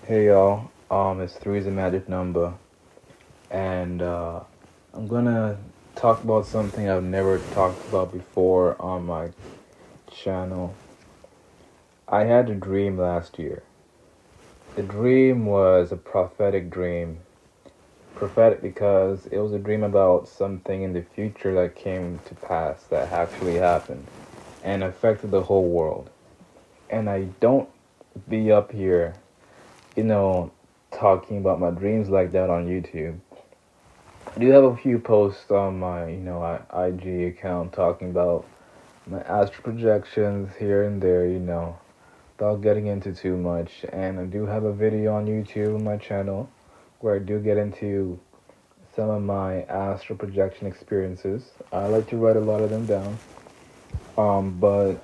Hey y'all, it's three is a magic number, and I'm gonna talk about something I've never talked about before on my channel. I had a dream last year. The dream was a prophetic dream. Prophetic because it was a dream about something in the future that came to pass, that actually happened, and affected the whole world. And I don't be up here, you know, talking about my dreams like that on YouTube. I do have a few posts on my, IG account talking about my astral projections here and there, without getting into too much. And I do have a video on YouTube on my channel where I do get into some of my astral projection experiences. I like to write a lot of them down. But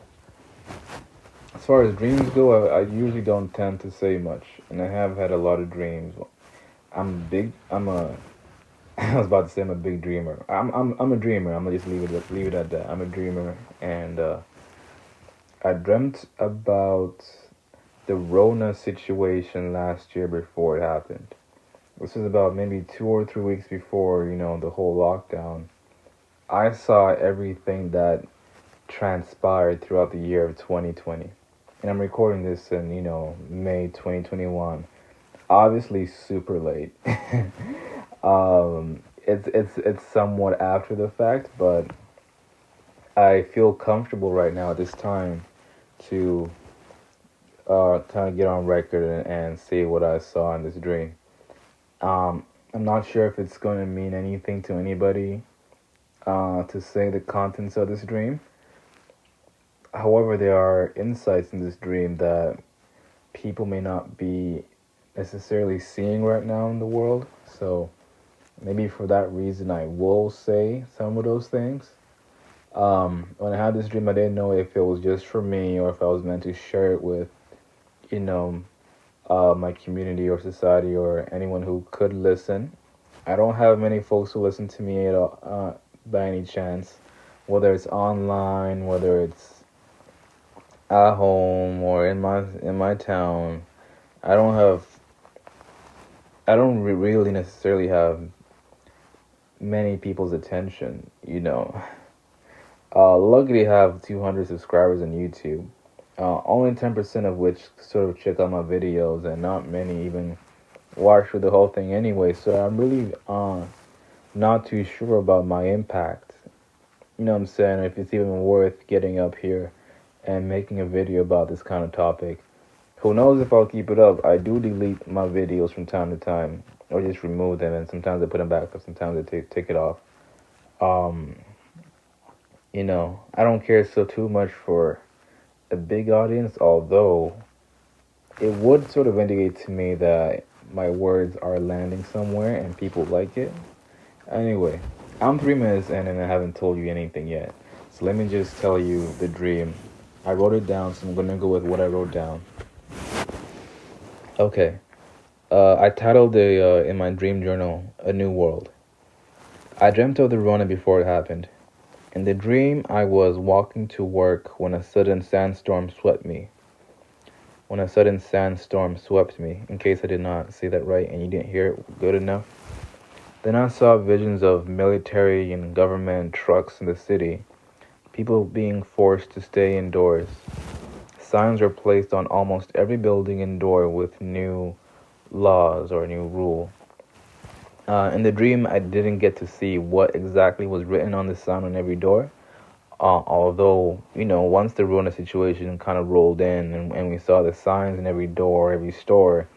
as far as dreams go, I usually don't tend to say much, and I have had a lot of dreams. I'm big. I'm a I was about to say I'm a big dreamer. I'm a dreamer. I'm gonna just leave it at that. I'm a dreamer, and I dreamt about the Rona situation last year before it happened. This was about maybe 2 or 3 weeks before the whole lockdown. I saw everything that transpired throughout the year of 2020, and I'm recording this in May 2021. Obviously, super late. It's somewhat after the fact, but I feel comfortable right now at this time to kind of get on record and say what I saw in this dream. I'm not sure if it's going to mean anything to anybody to say the contents of this dream. However, there are insights in this dream that people may not be necessarily seeing right now in the world. So maybe for that reason, I will say some of those things. When I had this dream, I didn't know if it was just for me or if I was meant to share it with, you know, my community or society or anyone who could listen. I don't have many folks who listen to me at all, by any chance, whether it's online, whether it's at home or in my town. I don't have. I don't really necessarily have many people's attention. Luckily, I have 200 subscribers on YouTube. Only 10% of which sort of check out my videos, and not many even watch through the whole thing anyway. So I'm really not too sure about my impact. You know what I'm saying? If it's even worth getting up here and making a video about this kind of topic. Who knows if I'll keep it up? I do delete my videos from time to time, or just remove them, and sometimes I put them back up. Sometimes I take it off. Um, I don't care so too much for a big audience, although it would sort of indicate to me that my words are landing somewhere and people like it. Anyway, I'm 3 minutes in and I haven't told you anything yet. So let me just tell you the dream. I wrote it down, so I'm gonna go with what I wrote down. Okay. I titled in my dream journal, A New World. I dreamt of the Rona before it happened. In the dream, I was walking to work when a sudden sandstorm swept me. When a sudden sandstorm swept me, in case I did not say that right and you didn't hear it good enough. Then I saw visions of military and government trucks in the city, people being forced to stay indoors. Signs were placed on almost every building and door with new laws or new rule. In the dream, I didn't get to see what exactly was written on the sign on every door. Although, once the Rona situation kind of rolled in and we saw the signs in every door, every store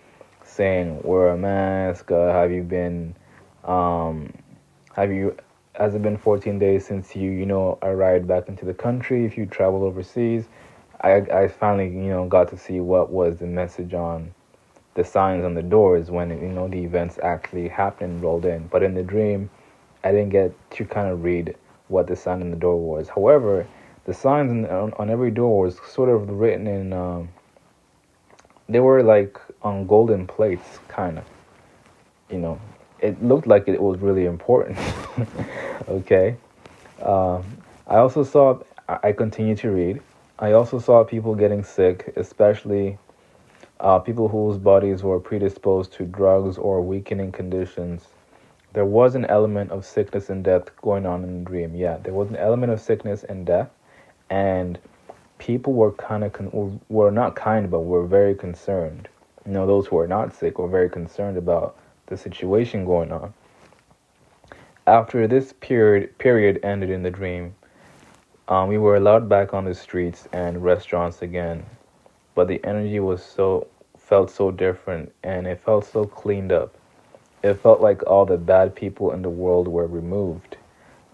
saying, wear a mask, um, has it been 14 days since you arrived back into the country, if you travel overseas? I finally, got to see what was the message on the signs on the doors when, the events actually happened and rolled in. But in the dream, I didn't get to kind of read what the sign on the door was. However, the signs on every door was sort of written in, they were like on golden plates, kind of. You know, it looked like it was really important. Okay. Um, I also I continued to read. I also saw people getting sick, especially people whose bodies were predisposed to drugs or weakening conditions. There was an element of sickness and death going on in the dream. Yeah, there was an element of sickness and death, and people were were not kind, but were very concerned. Those who were not sick were very concerned about the situation going on. After this period ended in the dream, we were allowed back on the streets and restaurants again, but the energy felt so different, and it felt so cleaned up. It felt like all the bad people in the world were removed.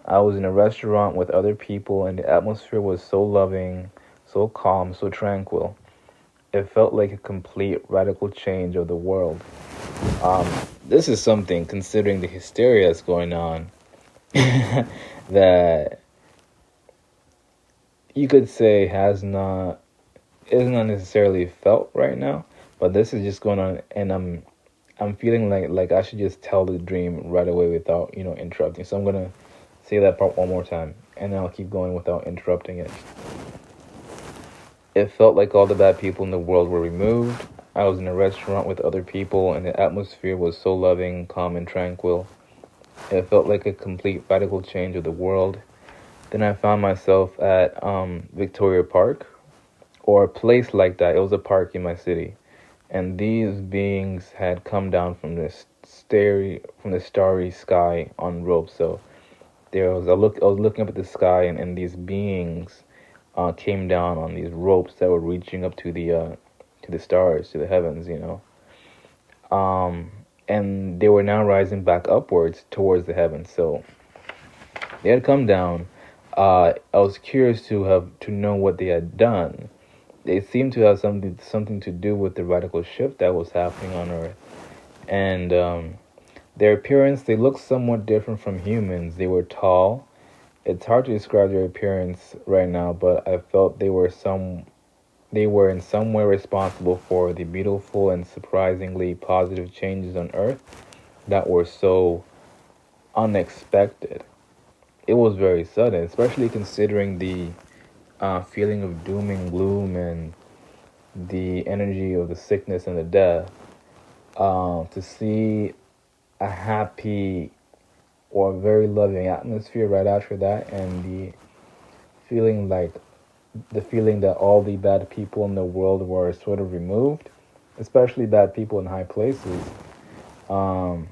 I was in a restaurant with other people, and the atmosphere was so loving, so calm, so tranquil. It felt like a complete radical change of the world. Um, this is something, considering the hysteria that's going on, that you could say is not necessarily felt right now, but this is just going on, and I'm feeling like I should just tell the dream right away without interrupting. So I'm gonna say that part one more time, and then I'll keep going without interrupting it. It felt like all the bad people in the world were removed. I was in a restaurant with other people, and the atmosphere was so loving, calm, and tranquil. It felt like a complete radical change of the world. Then I found myself at Victoria Park, or a place like that. It was a park in my city, and these beings had come down from the starry sky on ropes. So I was looking up at the sky, and these beings came down on these ropes that were reaching up to the stars, to the heavens, and they were now rising back upwards towards the heavens. So they had come down. I was curious to know what they had done. They seemed to have something to do with the radical shift that was happening on Earth, and their appearance, they looked somewhat different from humans. They were tall. It's hard to describe their appearance right now, but I felt they were in some way responsible for the beautiful and surprisingly positive changes on Earth that were so unexpected. It was very sudden, especially considering the feeling of doom and gloom and the energy of the sickness and the death. To see a happy or very loving atmosphere right after that, and feeling like the feeling that all the bad people in the world were sort of removed, especially bad people in high places. Um,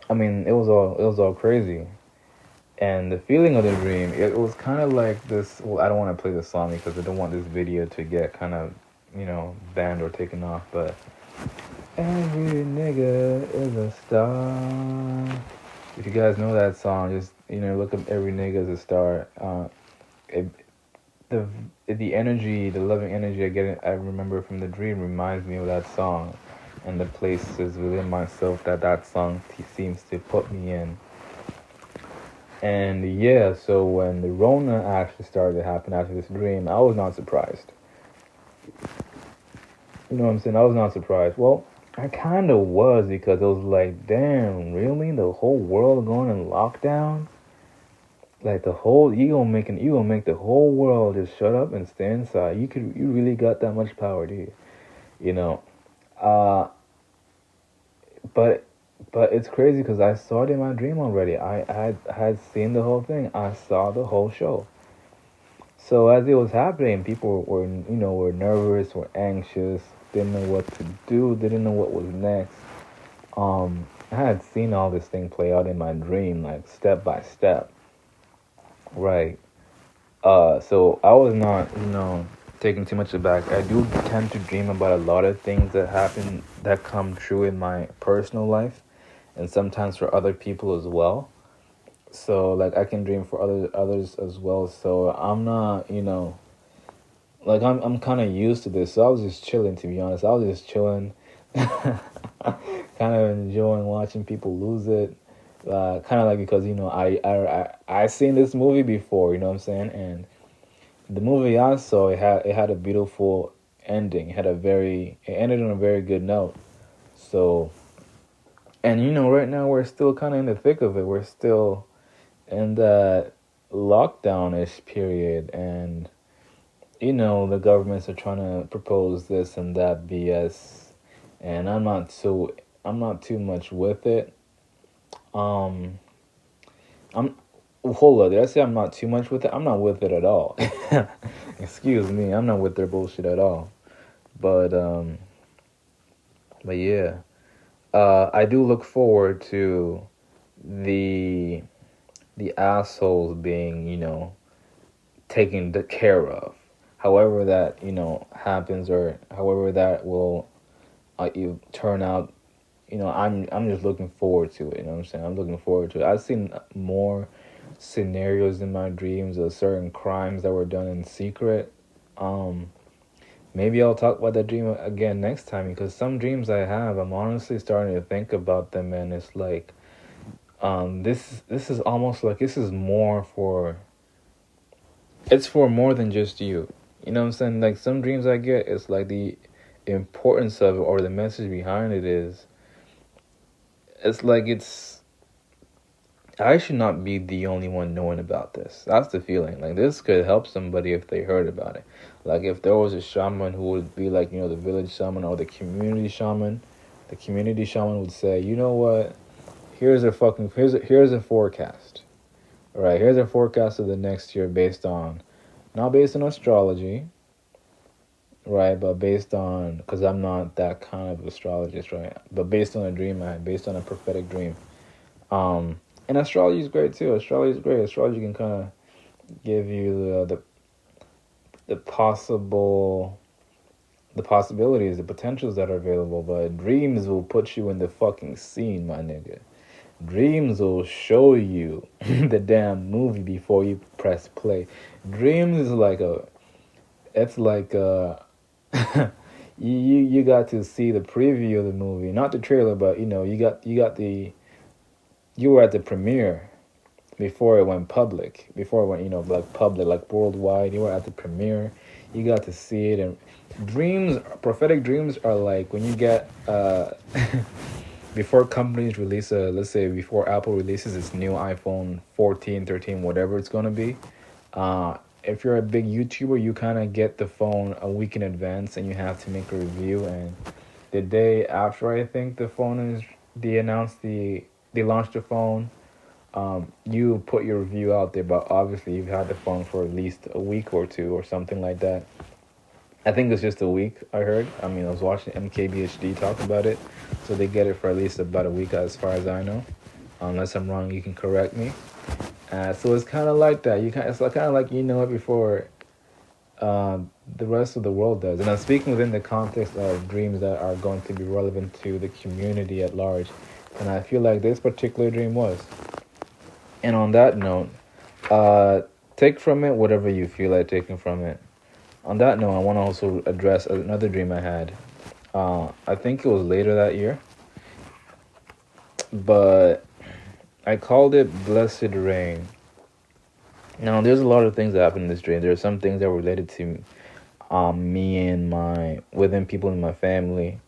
I mean, it was all crazy, and the feeling of the dream, it was kind of like this. Well, I don't want to play the song because I don't want this video to get kind of banned or taken off. But every nigga is a star. If you guys know that song, just look up "Every Nigga Is a Star." It, the the energy, the loving energy I remember from the dream reminds me of that song, and the places within myself that song seems to put me in. And yeah, so when the Rona actually started to happen after this dream, I was not surprised. You know what I'm saying? I was not surprised. Well, I kind of was, because it was like, damn, really? The whole world going in lockdown? Like you gonna make the whole world just shut up and stay inside. You really got that much power, do you? You know. Uh, but it's crazy because I saw it in my dream already. I had seen the whole thing. I saw the whole show. So as it was happening, people were nervous, were anxious, didn't know what to do, didn't know what was next. I had seen all this thing play out in my dream, like step by step. Right. So I was not, taking too much aback. I do tend to dream about a lot of things that happen that come true in my personal life, and sometimes for other people as well. So like I can dream for others as well. So I'm not, like I'm kind of used to this. So I was just chilling, to be honest. I was just chilling, kind of enjoying watching people lose it. Kind of like, because I seen this movie before, you know what I'm saying, and the movie I saw, it had a beautiful ending. It ended on a very good note. So, and right now we're still kind of in the thick of it. We're still in that lockdown-ish period, and the governments are trying to propose this and that BS, and I'm not too much with it. Um, I'm hold up. Did I say I'm not too much with it? I'm not with it at all. Excuse me, I'm not with their bullshit at all. But yeah, I do look forward to the assholes being taken care of. However that happens, or however that will you turn out. I'm just looking forward to it. You know what I'm saying? I'm looking forward to it. I've seen more scenarios in my dreams of certain crimes that were done in secret. Um, Maybe I'll talk about that dream again next time, because some dreams I have, I'm honestly starting to think about them, and it's like, this is almost like this is more for. It's for more than just you. You know what I'm saying? Like some dreams I get, it's like the importance of it or the message behind it is. It's like I should not be the only one knowing about this. That's the feeling. Like this could help somebody if they heard about it. Like if there was a shaman who would be like, the village shaman or the community shaman would say, you know what? Here's a forecast. All right, here's a forecast of the next year based on not based on astrology, right? But based on, because I'm not that kind of astrologist, right? But based on a dream I had, based on a prophetic dream. And astrology is great too. Astrology is great. Astrology can kind of give you the possibilities, the potentials that are available. But dreams will put you in the fucking scene, my nigga. Dreams will show you the damn movie before you press play. Dreams is like it's like you got to see the preview of the movie, not the trailer, but you were at the premiere before it went public, before it went, like public, like worldwide. You were at the premiere, you got to see it. And prophetic dreams are like when you get before companies release let's say before Apple releases its new iPhone 14, 13, whatever it's going to be. If you're a big YouTuber, you kind of get the phone a week in advance and you have to make a review. And the day after, I think the phone is, they launched the phone. You put your review out there, but obviously you've had the phone for at least a week or two or something like that. I think it's just a week, I heard. I mean, I was watching MKBHD talk about it. So they get it for at least about a week as far as I know. Unless I'm wrong, you can correct me. So it's kind of like that. It's kind of like you know it before the rest of the world does. And I'm speaking within the context of dreams that are going to be relevant to the community at large. And I feel like this particular dream was. And on that note, take from it whatever you feel like taking from it. On that note, I want to also address another dream I had. I think it was later that year, but I called it Blessed Rain. Now, there's a lot of things that happen in this dream. There are some things that were related to me and within people in my family.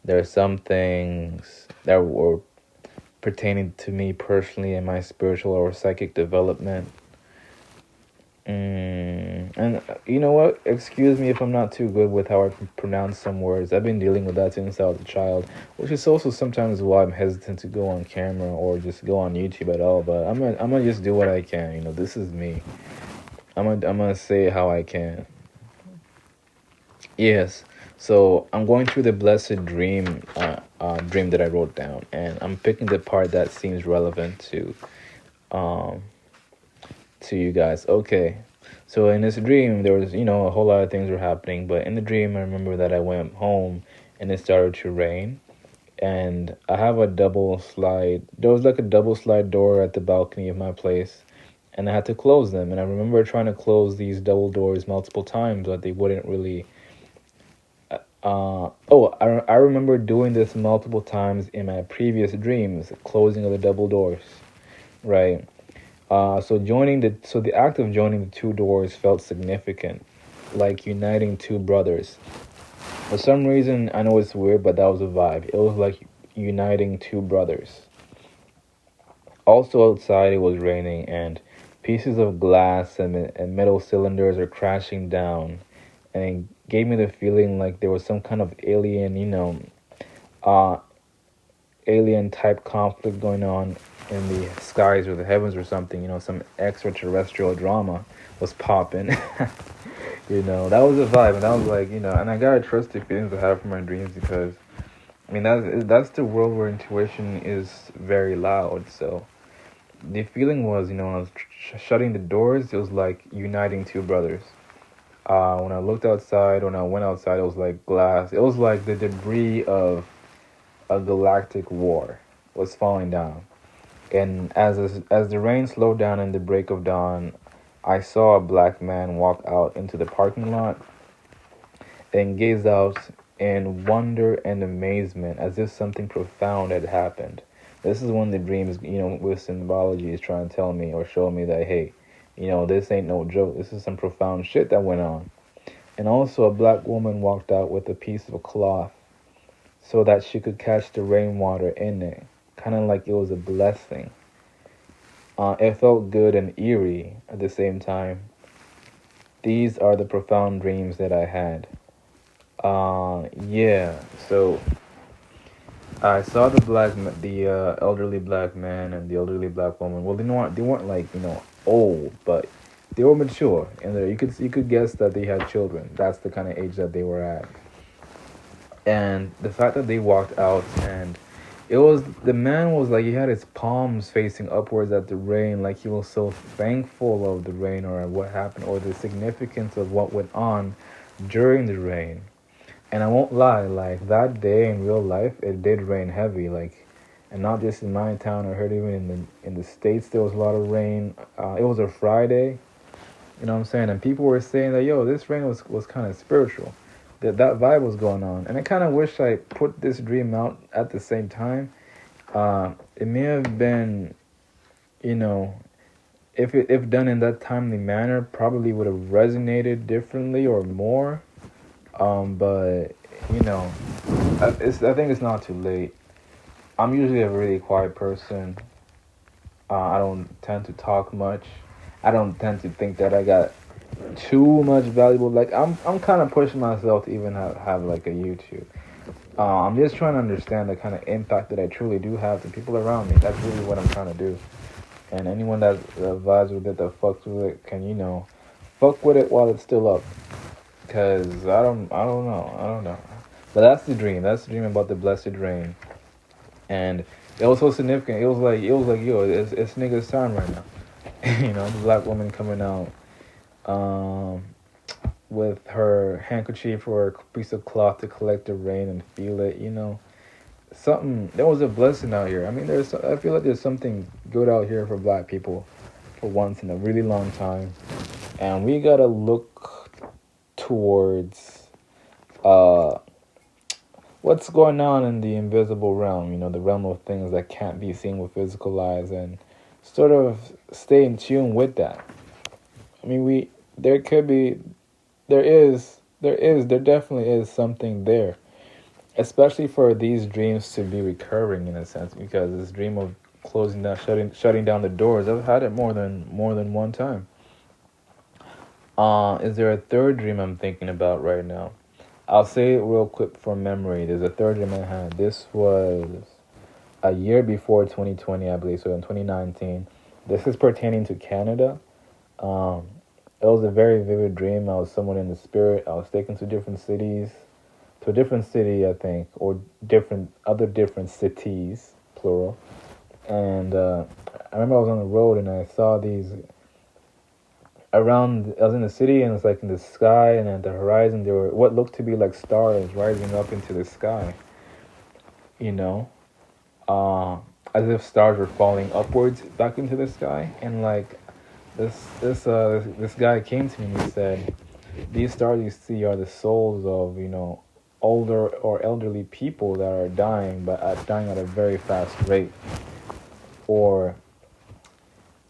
There are some things that were pertaining to me personally and my spiritual or psychic development. And you know what? Excuse me if I'm not too good with how I pronounce some words. I've been dealing with that since I was a child, which is also sometimes why I'm hesitant to go on camera or just go on YouTube at all. But I'm gonna just do what I can. This is me. I'm gonna say it how I can. Yes. So I'm going through the blessed dream that I wrote down, and I'm picking the part that seems relevant um, to you guys. Okay. So in this dream, there was, a whole lot of things were happening. But in the dream, I remember that I went home and it started to rain. And I have a double slide. There was like a double slide door at the balcony of my place. And I had to close them. And I remember trying to close these double doors multiple times, but they wouldn't really. I remember doing this multiple times in my previous dreams, closing of the double doors, right? So the act of joining the two doors felt significant, like uniting two brothers. For some reason, I know it's weird, but that was a vibe. It was like uniting two brothers. Also outside, it was raining, and pieces of glass and metal cylinders are crashing down. and it gave me the feeling like there was some kind of alien, uh, alien type conflict going on in the skies or the heavens or something. Some extraterrestrial drama was popping. That was a vibe, and I was like, and I gotta trust the feelings I have from my dreams because, I mean, that's the world where intuition is very loud. So the feeling was, when I was shutting the doors, it was like uniting two brothers. When I looked outside, when I went outside, it was like glass. It was like the debris of a galactic war was falling down. And as the rain slowed down in the break of dawn, I saw a black man walk out into the parking lot and gaze out in wonder and amazement as if something profound had happened. This is when the dreams, with symbology is trying to tell me or show me that, hey, this ain't no joke. This is some profound shit that went on. And also, a black woman walked out with a piece of cloth so that she could catch the rainwater in it, kind of like it was a blessing. It felt good and eerie at the same time. These are the profound dreams that I had. Yeah. So I saw the elderly black man and the elderly black woman. Well, they weren't like old, but they were mature, and you could guess that they had children. That's the kind of age that they were at. And the fact that they walked out, and the man was like, he had his palms facing upwards at the rain, like he was so thankful of the rain or what happened or the significance of what went on during the rain. And I won't lie, like that day in real life, it did rain heavy, like, and not just in my town. I heard even in the states there was a lot of rain. It was a Friday, you know what I'm saying, and people were saying that, yo, this rain was kind of spiritual, that vibe was going on, and I kind of wish I put this dream out at the same time. It may have been, you know, if done in that timely manner, probably would have resonated differently or more. But you know, I think it's not too late. I'm usually a really quiet person. I don't tend to talk much. I don't tend to think that I got too much valuable. Like I'm kind of pushing myself to even have like a YouTube. I'm just trying to understand the kind of impact that I truly do have to people around me. That's really what I'm trying to do. And anyone that vibes with it, that fucks with it, can fuck with it while it's still up. Cause I don't know. But that's the dream. That's the dream about the blessed rain. And it was so significant. It was like yo, it's nigga's time right now. The black woman coming out, um, with her handkerchief or a piece of cloth to collect the rain and feel it. Something. There was a blessing out here. I mean, I feel like there's something good out here for black people, for once in a really long time, and we gotta look towards uh what's going on in the invisible realm, the realm of things that can't be seen with physical eyes, and sort of stay in tune with that. I mean, there could be, there definitely is something there, especially for these dreams to be recurring in a sense, because this dream of closing down, shutting down the doors, I've had it more than one time. Is there a third dream I'm thinking about right now? I'll say it real quick from memory. There's a third dream I had. This was a year before 2020, I believe, so in 2019. This is pertaining to Canada. Um, it was a very vivid dream. I was someone in the spirit. I was taken to different cities, to a different city, I think, or different cities, plural. And I remember I was on the road and I saw these around. I was in the city and it's like in the sky and at the horizon there were what looked to be like stars rising up into the sky. You know, uh, as if stars were falling upwards back into the sky. And like this guy came to me and he said, "These stars you see are the souls of older or elderly people that are dying, but dying at a very fast rate." Or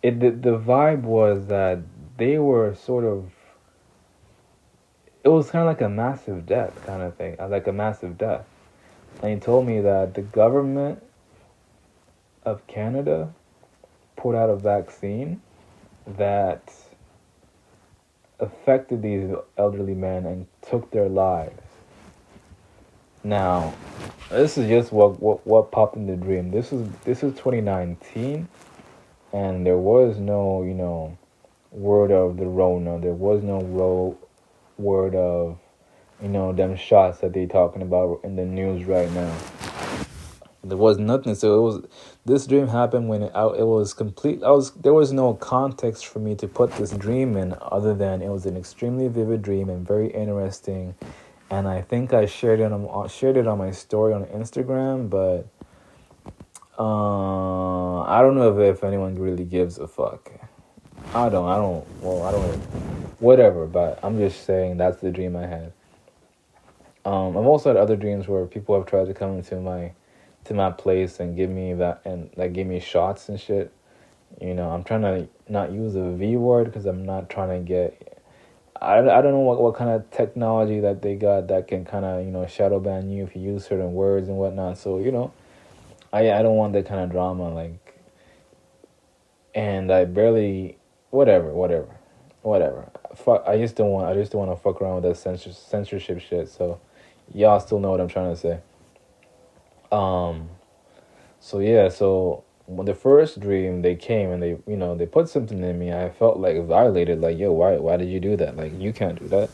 the vibe was that they were sort of, it was kind of like a massive death kind of thing, like a massive death. And he told me that the government of Canada put out a vaccine that affected these elderly men and took their lives. Now, this is just what popped in the dream. This is 2019, and there was no word of the Rona. There was no word of them shots that they talking about in the news right now. There was nothing. So it was this dream happened when it was complete. There was no context for me to put this dream in other than it was an extremely vivid dream and very interesting. And I think I shared it on my story on Instagram, but I don't know if anyone really gives a fuck. I don't. Well, I don't. Whatever. But I'm just saying that's the dream I had. I've also had other dreams where people have tried to come into my place and give me that and like give me shots and shit. I'm trying to not use the V word because I'm not trying to get. I don't know what kind of technology that they got that can kind of shadow ban you if you use certain words and whatnot. So I don't want that kind of drama like, and I barely whatever. Fuck. I just don't want to fuck around with that censorship shit. So y'all still know what I'm trying to say. Um. So yeah. So when the first dream they came and they put something in me, I felt like violated. Like, yo, why did you do that? Like, you can't do that.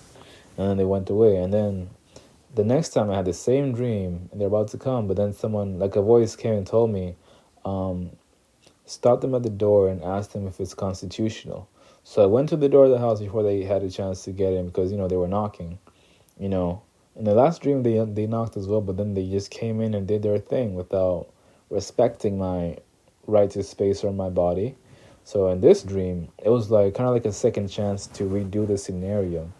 And then they went away. And then the next time I had the same dream and they're about to come, but then someone like a voice came and told me, um, stop them at the door and ask them if it's constitutional. So I went to the door of the house before they had a chance to get in because they were knocking. You know, in the last dream they knocked as well, but then they just came in and did their thing without respecting my right to space or my body. So in this dream, it was like kind of like a second chance to redo the scenario.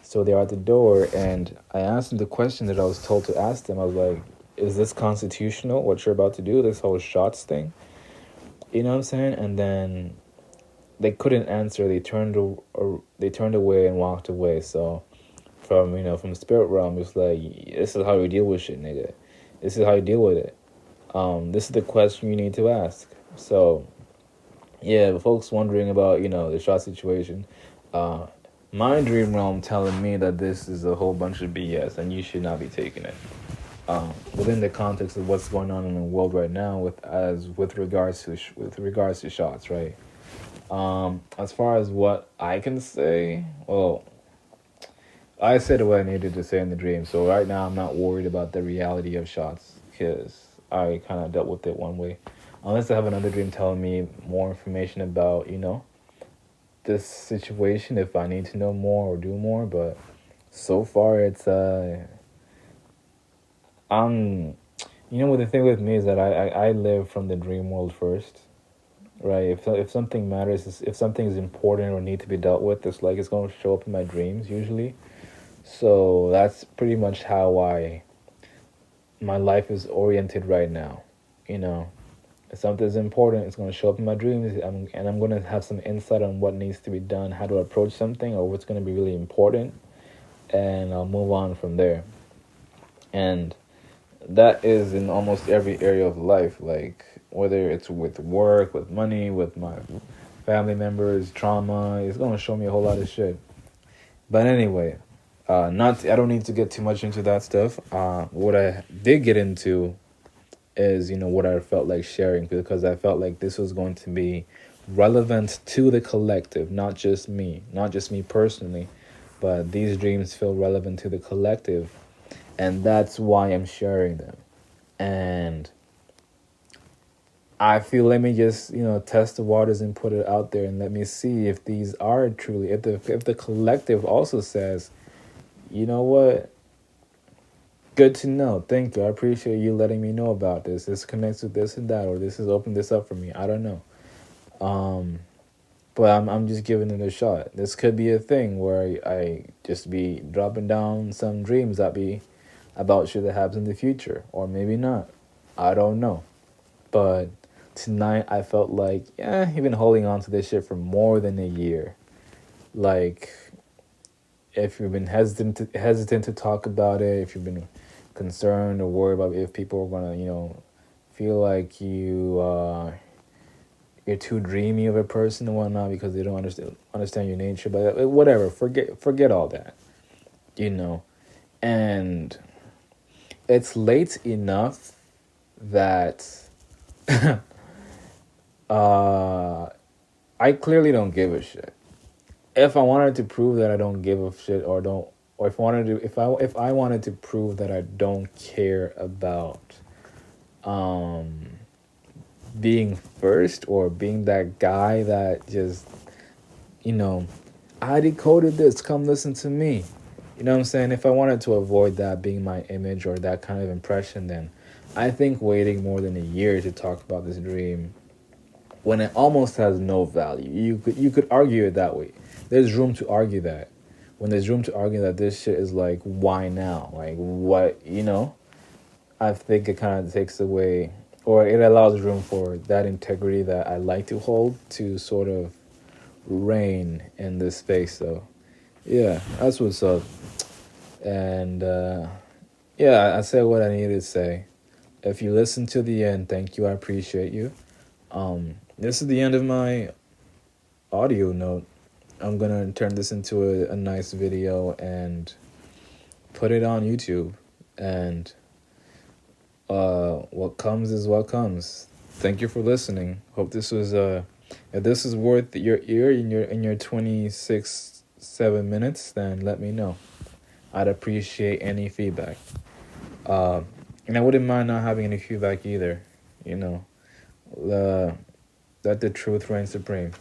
So they're at the door, and I asked them the question that I was told to ask them. I was like, "Is this constitutional? What you're about to do? This whole shots thing?" You know what I'm saying? And then they couldn't answer. They turned away and walked away. So from the spirit realm, it's like this is how you deal with shit, nigga. This is how you deal with it. This is the question you need to ask. So yeah, the folks wondering about the shot situation. Uh, my dream realm telling me that this is a whole bunch of BS and you should not be taking it. Within the context of what's going on in the world right now, with regards to shots, right? As far as what I can say, well, I said what I needed to say in the dream. So right now, I'm not worried about the reality of shots because I kind of dealt with it one way. Unless I have another dream telling me more information about this situation, if I need to know more or do more. But so far, it's I'm what the thing with me is that I live from the dream world first, right? If something matters, if something is important or need to be dealt with, it's going to show up in my dreams usually. So that's pretty much how my life is oriented right now. You know, if something's important, it's going to show up in my dreams, and I'm going to have some insight on what needs to be done, how to approach something, or what's going to be really important, and I'll move on from there. And that is in almost every area of life, like whether it's with work, with money, with my family members, trauma, it's going to show me a whole lot of shit. But anyway, not I don't need to get too much into that stuff. What I did get into is what I felt like sharing because I felt like this was going to be relevant to the collective, not just me personally, but these dreams feel relevant to the collective, and that's why I'm sharing them. And I feel let me just test the waters and put it out there and let me see if these are truly if the collective also says, you know what, good to know. Thank you. I appreciate you letting me know about this. This connects with this and that, or this has opened this up for me. I don't know. Um, but I'm just giving it a shot. This could be a thing where I just be dropping down some dreams that be about shit that happens in the future, or maybe not. I don't know. But tonight I felt like, yeah, you've been holding on to this shit for more than a year. Like, if you've been hesitant to talk about it, if you've been concerned or worried about if people are gonna, feel like you're too dreamy of a person and whatnot because they don't understand your nature. But whatever, forget all that, you know. And it's late enough that uh, I clearly don't give a shit. If I wanted to prove that I don't give a shit or don't, or if I wanted to prove that I don't care about um being first or being that guy that just, you know, I decoded this, come listen to me. You know what I'm saying? If I wanted to avoid that being my image or that kind of impression, then I think waiting more than a year to talk about this dream when it almost has no value. You could argue it that way. There's room to argue that. When there's room to argue that this shit is like, why now? Like, what, you know? I think it kind of takes away, or it allows room for that integrity that I like to hold to sort of reign in this space. So, yeah, that's what's up. And yeah, I said what I needed to say. If you listen to the end, thank you. I appreciate you. This is the end of my audio note. I'm gonna turn this into a nice video and put it on YouTube. And what comes is what comes. Thank you for listening. Hope this was if this is worth your ear in your 26-7 minutes, then let me know. I'd appreciate any feedback. And I wouldn't mind not having any feedback either. You know, let the truth reign supreme.